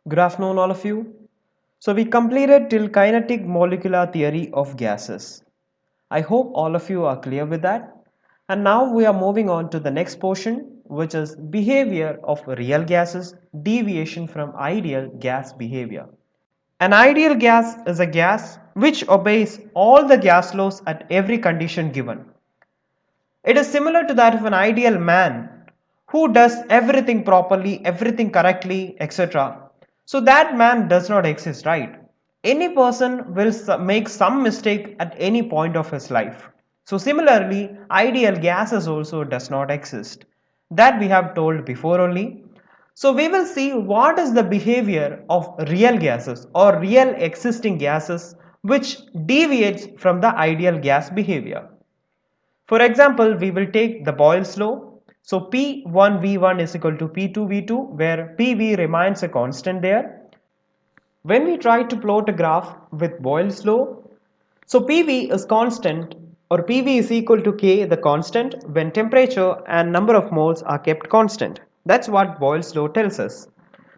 Good afternoon, all of you. So, we completed till kinetic molecular theory of gases. I hope all of you are clear with that. And now we are moving on to the next portion, which is behavior of real gases, deviation from ideal gas behavior. An ideal gas is a gas which obeys all the gas laws at every condition given. It is similar to that of an ideal man who does everything properly, everything correctly, etc. So that man does not exist, right? Any person will make some mistake at any point of his life. So similarly, ideal gases also does not exist. That we have told before only. So we will see what is the behavior of real gases or real existing gases which deviates from the ideal gas behavior. For example, we will take the Boyle's law. So P1V1 is equal to P2V2 where PV remains a constant there. When we try to plot a graph with Boyle's law, so PV is constant or PV is equal to K the constant when temperature and number of moles are kept constant. That's what Boyle's law tells us.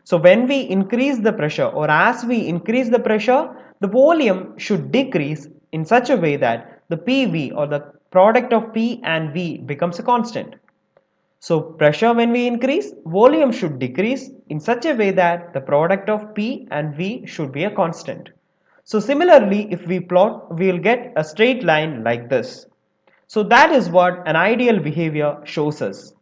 So when we increase the pressure or as we increase the pressure, the volume should decrease in such a way that the PV or the product of P and V becomes a constant. So pressure when we increase, volume should decrease in such a way that the product of P and V should be a constant. So similarly, if we plot, we will get a straight line like this. So that is what an ideal behavior shows us.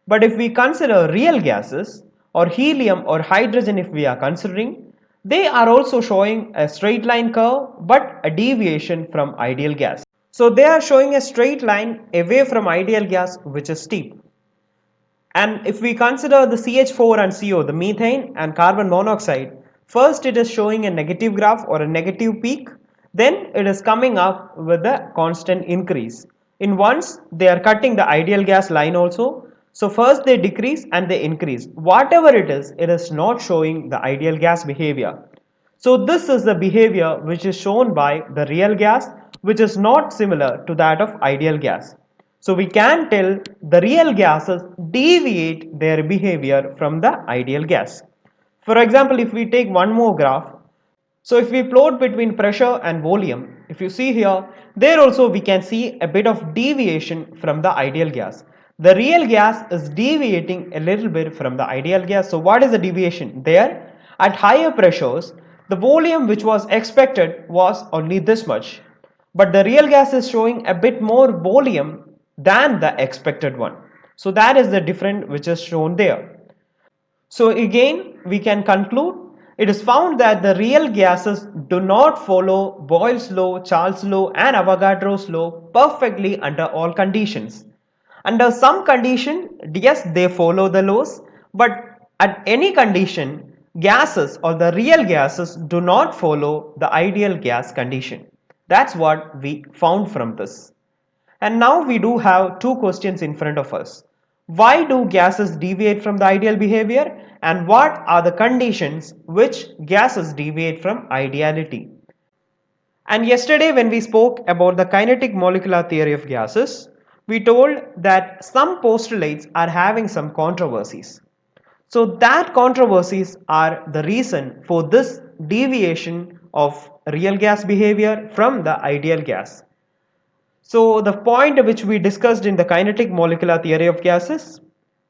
But if we consider real gases or helium or hydrogen if we are considering, they are also showing a straight line curve but a deviation from ideal gas. So they are showing a straight line away from ideal gas which is steep. And if we consider the CH4 and CO, the methane and carbon monoxide, first it is showing a negative graph or a negative peak, then it is coming up with a constant increase. In once they are cutting the ideal gas line also. So first they decrease and they increase. Whatever it is not showing the ideal gas behavior. So this is the behavior which is shown by the real gas, which is not similar to that of ideal gas. So we can tell the real gases deviate their behavior from the ideal gas. For example, if we take one more graph, so if we plot between pressure and volume, if you see here, there also we can see a bit of deviation from the ideal gas. The real gas is deviating a little bit from the ideal gas. So what is the deviation? There, at higher pressures, the volume which was expected was only this much. But the real gas is showing a bit more volume than the expected one. So that is the difference which is shown there. So again, we can conclude it is found that the real gases do not follow Boyle's law, Charles' law and Avogadro's law perfectly under all conditions. Under some condition, yes, they follow the laws, but at any condition, gases or the real gases do not follow the ideal gas condition. That's what we found from this. And now we do have two questions in front of us. Why do gases deviate from the ideal behavior? And what are the conditions which gases deviate from ideality? And yesterday when we spoke about the kinetic molecular theory of gases, we told that some postulates are having some controversies. So that controversies are the reason for this deviation of real gas behavior from the ideal gas. So the point which we discussed in the kinetic molecular theory of gases,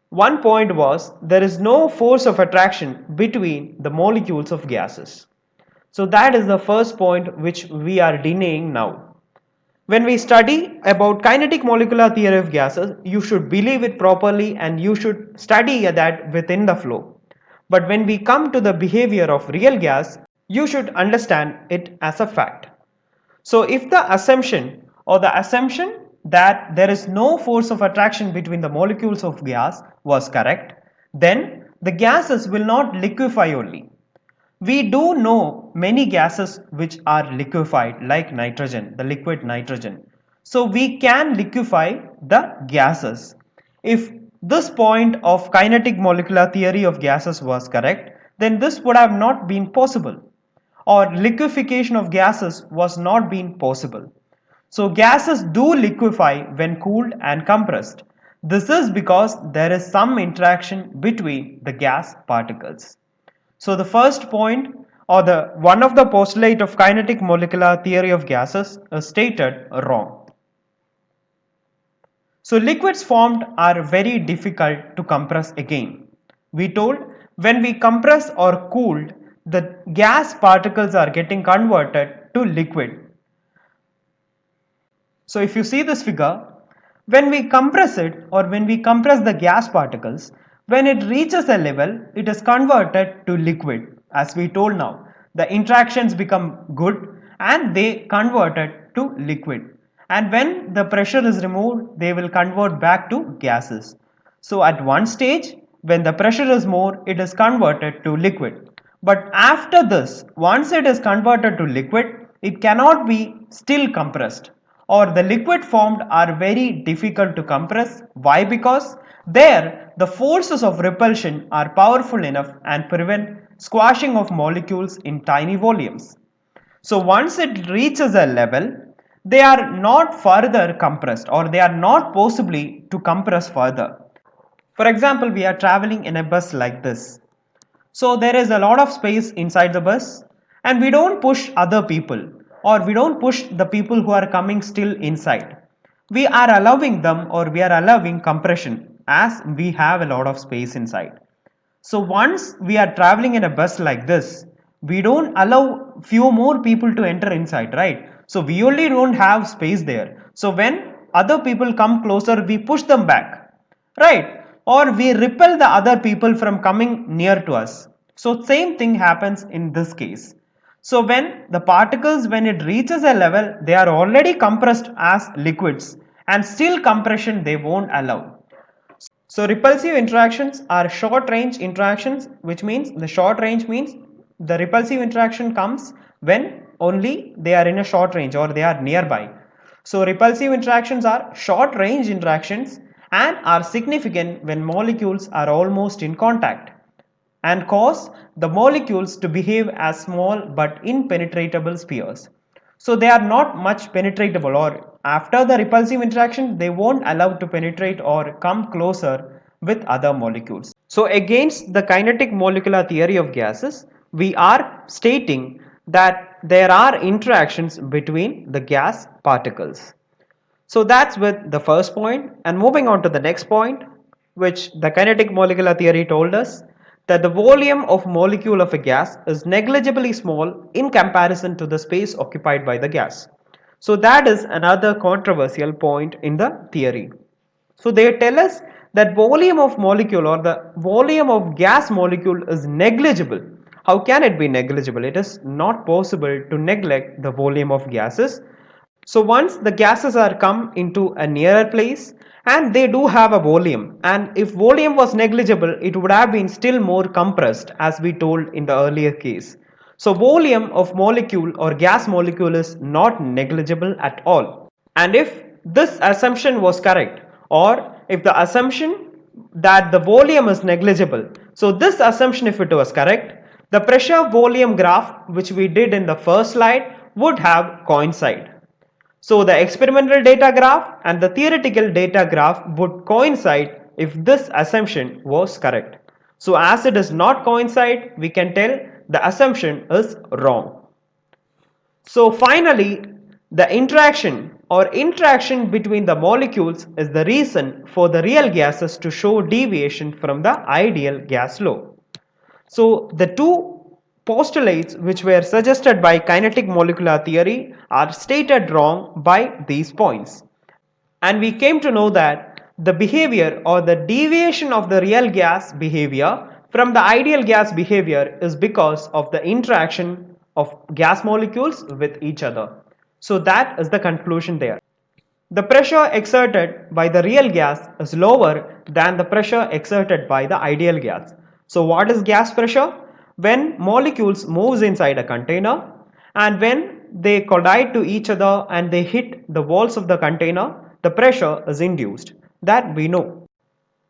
one point was there is no force of attraction between the molecules of gases. So that is the first point which we are denying now. When we study about kinetic molecular theory of gases, you should believe it properly and you should study that within the flow. But when we come to the behavior of real gas, you should understand it as a fact. So if the assumption that there is no force of attraction between the molecules of gas was correct, then the gases will not liquefy only. We do know many gases which are liquefied like nitrogen, the liquid nitrogen. So we can liquefy the gases. If this point of kinetic molecular theory of gases was correct, then this would have not been possible or liquefaction of gases was not been possible. So gases do liquefy when cooled and compressed. This is because there is some interaction between the gas particles. So the first point, or the one of the postulate of kinetic molecular theory of gases is stated wrong. So liquids formed are very difficult to compress again. We told when we compress or cooled, the gas particles are getting converted to liquid. So if you see this figure, when we compress it or when we compress the gas particles, when it reaches a level, it is converted to liquid. As we told now, the interactions become good and they converted to liquid. And when the pressure is removed, they will convert back to gases. So at one stage, when the pressure is more, it is converted to liquid. But after this, once it is converted to liquid, it cannot be still compressed, or the liquid formed are very difficult to compress. Why? Because there the forces of repulsion are powerful enough and prevent squashing of molecules in tiny volumes. So once it reaches a level, they are not further compressed, or they are not possibly to compress further. For example, we are traveling in a bus like this. So there is a lot of space inside the bus, and we don't push other people, or we don't push the people who are coming still inside. We are allowing them, or we are allowing compression as we have a lot of space inside. So once we are traveling in a bus like this, we don't allow few more people to enter inside, right? So we only don't have space there. So when other people come closer, we push them back, right? Or we repel the other people from coming near to us. So same thing happens in this case. So when the particles, when it reaches a level, they are already compressed as liquids, and still compression they won't allow. So repulsive interactions are short range interactions, which means the short range means the repulsive interaction comes when only they are in a short range or they are nearby. So repulsive interactions are short range interactions and are significant when molecules are almost in contact and cause the molecules to behave as small but impenetrable spheres. So they are not much penetratable, or after the repulsive interaction they won't allow to penetrate or come closer with other molecules. So against the kinetic molecular theory of gases, we are stating that there are interactions between the gas particles. So that's with the first point, and moving on to the next point, which the kinetic molecular theory told us that the volume of molecule of a gas is negligibly small in comparison to the space occupied by the gas. So that is another controversial point in the theory. So they tell us that volume of molecule or the volume of gas molecule is negligible. How can it be negligible? It is not possible to neglect the volume of gases. So once the gases are come into a nearer place and they do have a volume, and if volume was negligible, it would have been still more compressed as we told in the earlier case. So volume of molecule or gas molecule is not negligible at all. And if this assumption was correct, or if the assumption that the volume is negligible, so this assumption if it was correct, the pressure volume graph which we did in the first slide would have coincided. So the experimental data graph and the theoretical data graph would coincide if this assumption was correct. So as it does not coincide, we can tell the assumption is wrong. So finally, the interaction between the molecules is the reason for the real gases to show deviation from the ideal gas law. So the two postulates which were suggested by kinetic molecular theory are stated wrong by these points. And we came to know that the behavior or the deviation of the real gas behavior from the ideal gas behavior is because of the interaction of gas molecules with each other. So that is the conclusion there. The pressure exerted by the real gas is lower than the pressure exerted by the ideal gas. So what is gas pressure? When molecules moves inside a container and when they collide to each other and they hit the walls of the container, the pressure is induced. That we know.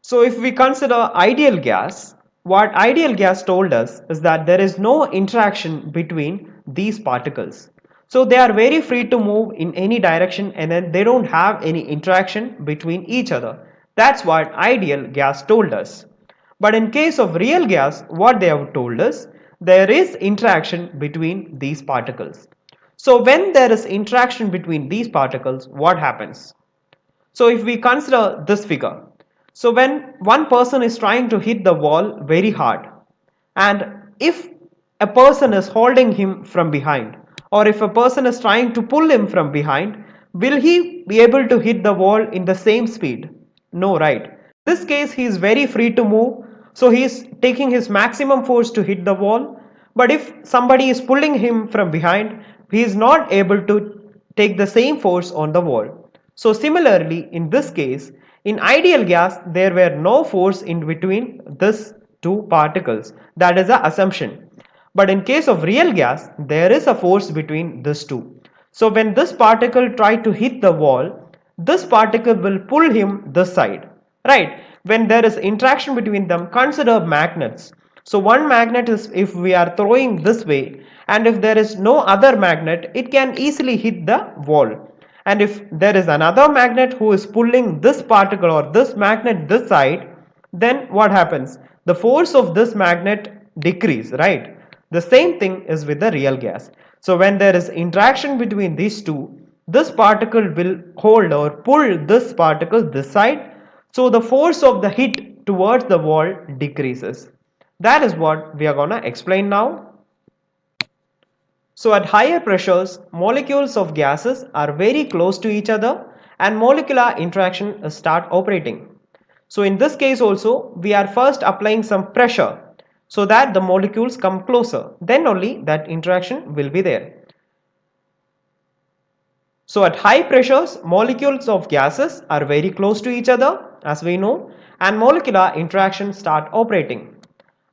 So if we consider ideal gas, what ideal gas told us is that there is no interaction between these particles. So they are very free to move in any direction and then they don't have any interaction between each other. That's what ideal gas told us. But in case of real gas, what they have told us, there is interaction between these particles. So when there is interaction between these particles, what happens? So if we consider this figure, so when one person is trying to hit the wall very hard, and if a person is holding him from behind, or if a person is trying to pull him from behind, will he be able to hit the wall in the same speed? No, right? In this case, he is very free to move, so he is taking his maximum force to hit the wall. But if somebody is pulling him from behind, he is not able to take the same force on the wall. So similarly, in this case, in ideal gas, there were no force in between these two particles. That is the assumption. But in case of real gas, there is a force between these two. So when this particle try to hit the wall, this particle will pull him this side, right? When there is interaction between them, consider magnets. So one magnet is, if we are throwing this way, and if there is no other magnet, it can easily hit the wall. And if there is another magnet who is pulling this particle or this magnet this side, then what happens? The force of this magnet decrease, right? The same thing is with the real gas. So when there is interaction between these two, this particle will hold or pull this particle this side, so the force of the hit towards the wall decreases. That is what we are gonna explain now. So at higher pressures, molecules of gases are very close to each other and molecular interaction start operating. So in this case also, we are first applying some pressure so that the molecules come closer. Then only that interaction will be there. So at high pressures, molecules of gases are very close to each other, as we know, and molecular interactions start operating.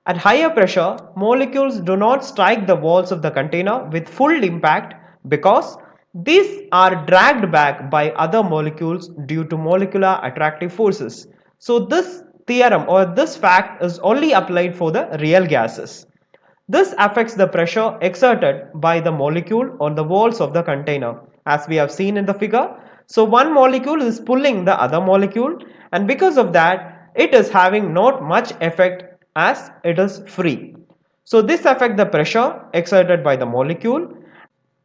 At higher pressure, molecules do not strike the walls of the container with full impact because these are dragged back by other molecules due to molecular attractive forces. So this theorem or this fact is only applied for the real gases. This affects the pressure exerted by the molecule on the walls of the container, as we have seen in the figure. So one molecule is pulling the other molecule, and because of that, it is having not much effect as it is free. So this affects the pressure exerted by the molecule.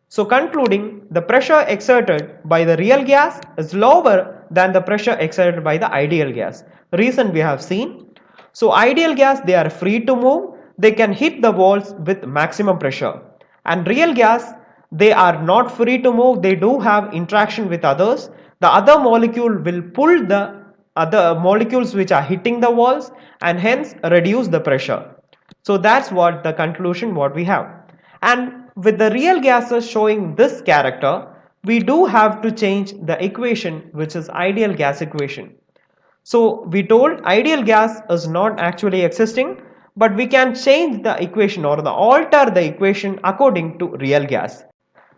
So concluding, the pressure exerted by the real gas is lower than the pressure exerted by the ideal gas. Reason we have seen. So ideal gas, they are free to move, they can hit the walls with maximum pressure. And real gas, they are not free to move, they do have interaction with others. The other molecule will pull the other molecules which are hitting the walls and hence reduce the pressure. So that's what the conclusion what we have. And with the real gases showing this character, we do have to change the equation, which is ideal gas equation. So we told ideal gas is not actually existing, but we can change the equation or alter the equation according to real gas.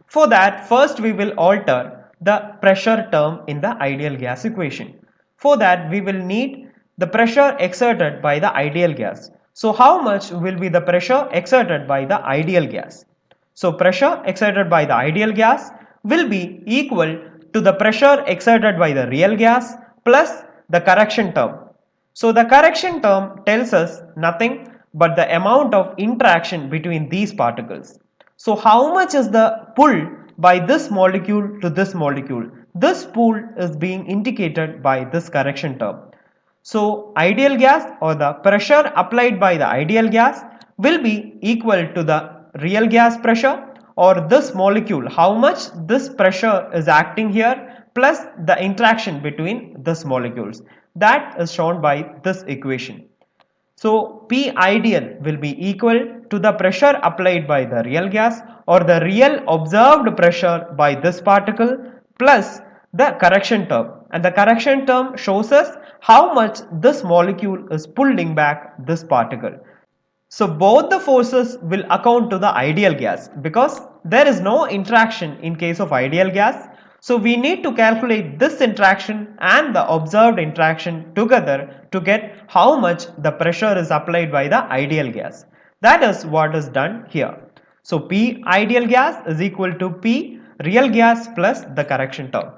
For that, first we will alter the pressure term in the ideal gas equation. For that, we will need the pressure exerted by the ideal gas. So how much will be the pressure exerted by the ideal gas? So pressure exerted by the ideal gas will be equal to the pressure exerted by the real gas plus the correction term. So the correction term tells us nothing but the amount of interaction between these particles. So how much is the pull by this molecule to this molecule? This pull is being indicated by this correction term. So ideal gas or the pressure applied by the ideal gas will be equal to the real gas pressure, or this molecule, how much this pressure is acting here plus the interaction between these molecules. That is shown by this equation. So P ideal will be equal to the pressure applied by the real gas or the real observed pressure by this particle plus the correction term, and the correction term shows us how much this molecule is pulling back this particle. So both the forces will account to the ideal gas because there is no interaction in case of ideal gas. So we need to calculate this interaction and the observed interaction together to get how much the pressure is applied by the ideal gas. That is what is done here. So P ideal gas is equal to P real gas plus the correction term.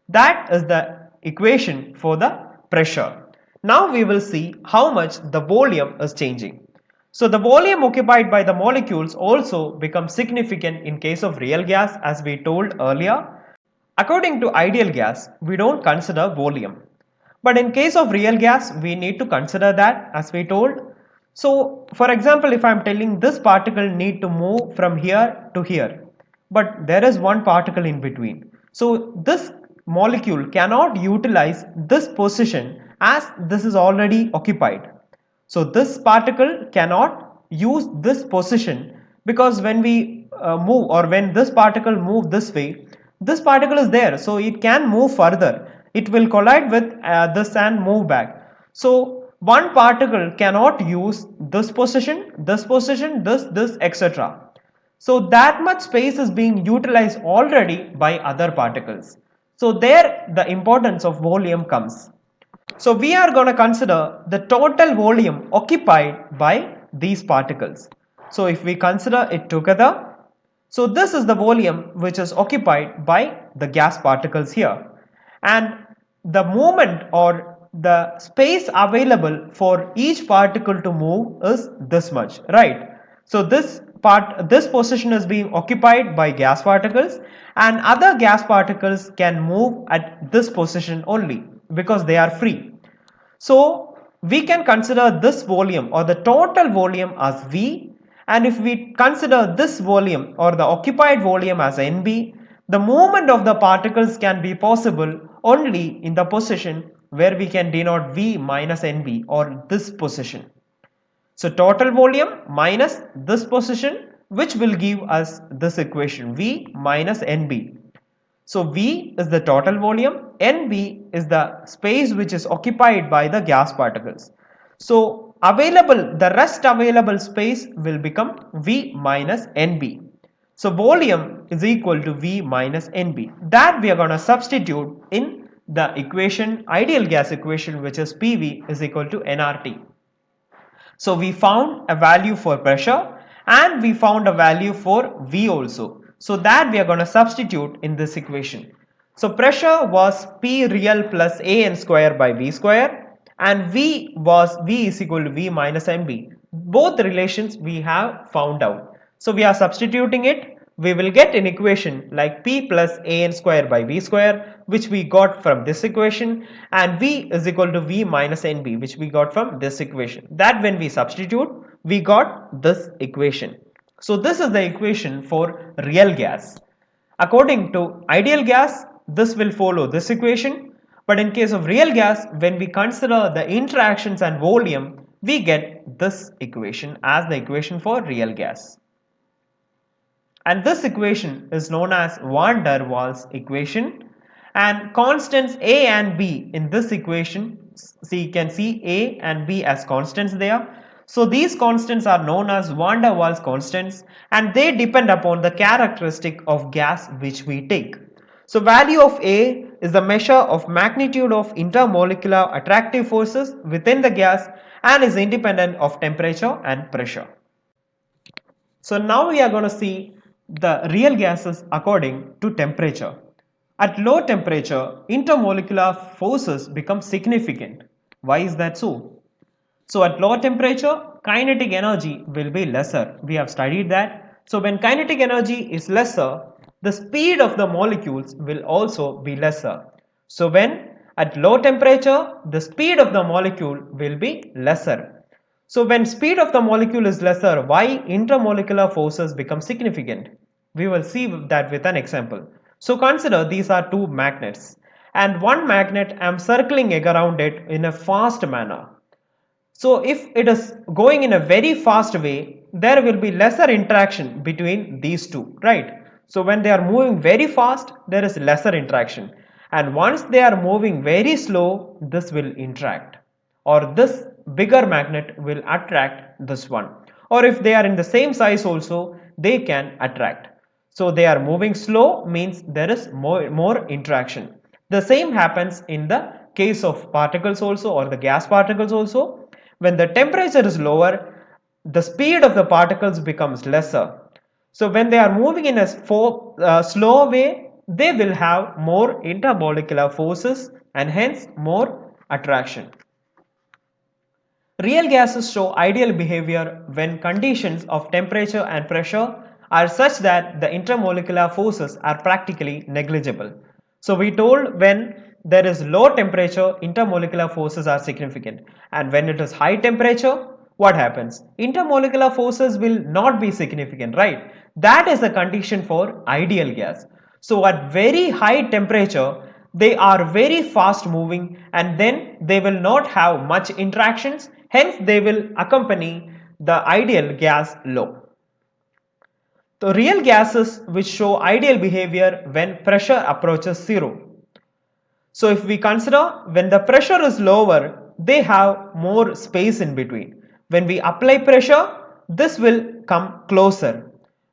That is the equation for the pressure. Now we will see how much the volume is changing. So the volume occupied by the molecules also becomes significant in case of real gas, as we told earlier. According to ideal gas, we don't consider volume. But in case of real gas, we need to consider that, as we told. So for example, if I am telling this particle need to move from here to here, but there is one particle in between. So this molecule cannot utilize this position as this is already occupied. So this particle cannot use this position, because when we move, or when this particle move this way, this particle is there, so it can move further. It will collide with this and move back. So one particle cannot use this position, this, etc. So that much space is being utilized already by other particles. So there the importance of volume comes. So we are going to consider the total volume occupied by these particles. So if we consider it together, so this is the volume which is occupied by the gas particles here, and the movement or the space available for each particle to move is this much, right? So this position is being occupied by gas particles, and other gas particles can move at this position only because they are free. So we can consider this volume or the total volume as V, and if we consider this volume or the occupied volume as NB, the movement of the particles can be possible only in the position where we can denote V minus NB, or this position. So total volume minus this position, which will give us this equation, V minus NB. So V is the total volume, NB is the space which is occupied by the gas particles. So the rest available space will become V minus NB. So volume is equal to V minus NB. That we are going to substitute in the equation, ideal gas equation, which is PV is equal to nRT. So we found a value for pressure and we found a value for V also. So that we are going to substitute in this equation. So pressure was P real plus AN square by V square, and V is equal to V minus MB. Both relations we have found out. So we are substituting it. We will get an equation like P plus AN square by V square, which we got from this equation, and V is equal to V minus NB, which we got from this equation. That when we substitute, we got this equation. So this is the equation for real gas. According to ideal gas, this will follow this equation, but in case of real gas, when we consider the interactions and volume, we get this equation as the equation for real gas. And this equation is known as van der Waals equation, and constants A and B in this equation, so you can see A and B as constants there. So these constants are known as van der Waals constants, and they depend upon the characteristic of gas which we take. So value of A is the measure of magnitude of intermolecular attractive forces within the gas and is independent of temperature and pressure. So now we are going to see the real gases according to temperature. At low temperature, intermolecular forces become significant. Why is that so? So at low temperature, kinetic energy will be lesser. We have studied that. So when kinetic energy is lesser, the speed of the molecules will also be lesser. So when at low temperature, the speed of the molecule will be lesser. So when speed of the molecule is lesser, why intermolecular forces become significant? We will see that with an example. So consider these are two magnets, and one magnet I am circling around it in a fast manner. So if it is going in a very fast way, there will be lesser interaction between these two, right? So when they are moving very fast, there is lesser interaction, and once they are moving very slow, this will interact, or this bigger magnet will attract this one, or if they are in the same size also, they can attract. So they are moving slow means there is more interaction. The same happens in the case of particles also, or the gas particles also. When the temperature is lower, the speed of the particles becomes lesser. So when they are moving in a slow way, they will have more intermolecular forces and hence more attraction. Real gases show ideal behavior when conditions of temperature and pressure are such that the intermolecular forces are practically negligible. So we told when there is low temperature, intermolecular forces are significant, and when it is high temperature, what happens? Intermolecular forces will not be significant, right? That is the condition for ideal gas. So at very high temperature, they are very fast moving and then they will not have much interactions, hence they will accompany the ideal gas low. So real gases which show ideal behavior when pressure approaches zero. So if we consider when the pressure is lower, they have more space in between. When we apply pressure, this will come closer.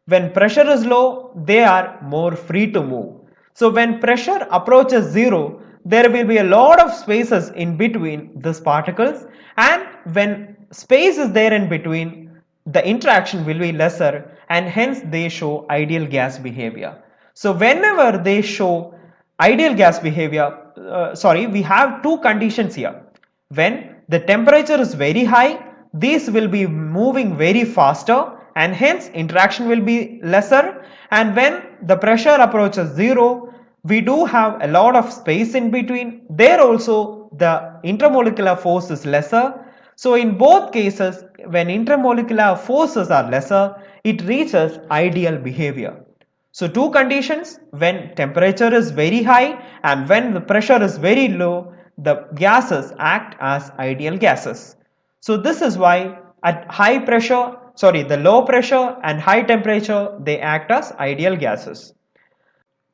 When pressure is low, they are more free to move. So when pressure approaches zero, there will be a lot of spaces in between these particles, and when space is there in between, the interaction will be lesser and hence they show ideal gas behavior. So whenever they show ideal gas behavior, we have two conditions here. When the temperature is very high, these will be moving very faster and hence interaction will be lesser, and when the pressure approaches zero, we do have a lot of space in between. There also the intermolecular force is lesser. So in both cases, when intermolecular forces are lesser, it reaches ideal behavior. So two conditions: when temperature is very high and when the pressure is very low, the gases act as ideal gases. So this is why at the low pressure and high temperature, they act as ideal gases.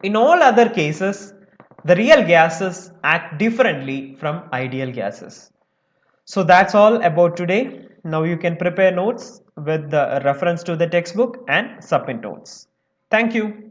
In all other cases, the real gases act differently from ideal gases. So that's all about today. Now you can prepare notes with the reference to the textbook and submit notes. Thank you.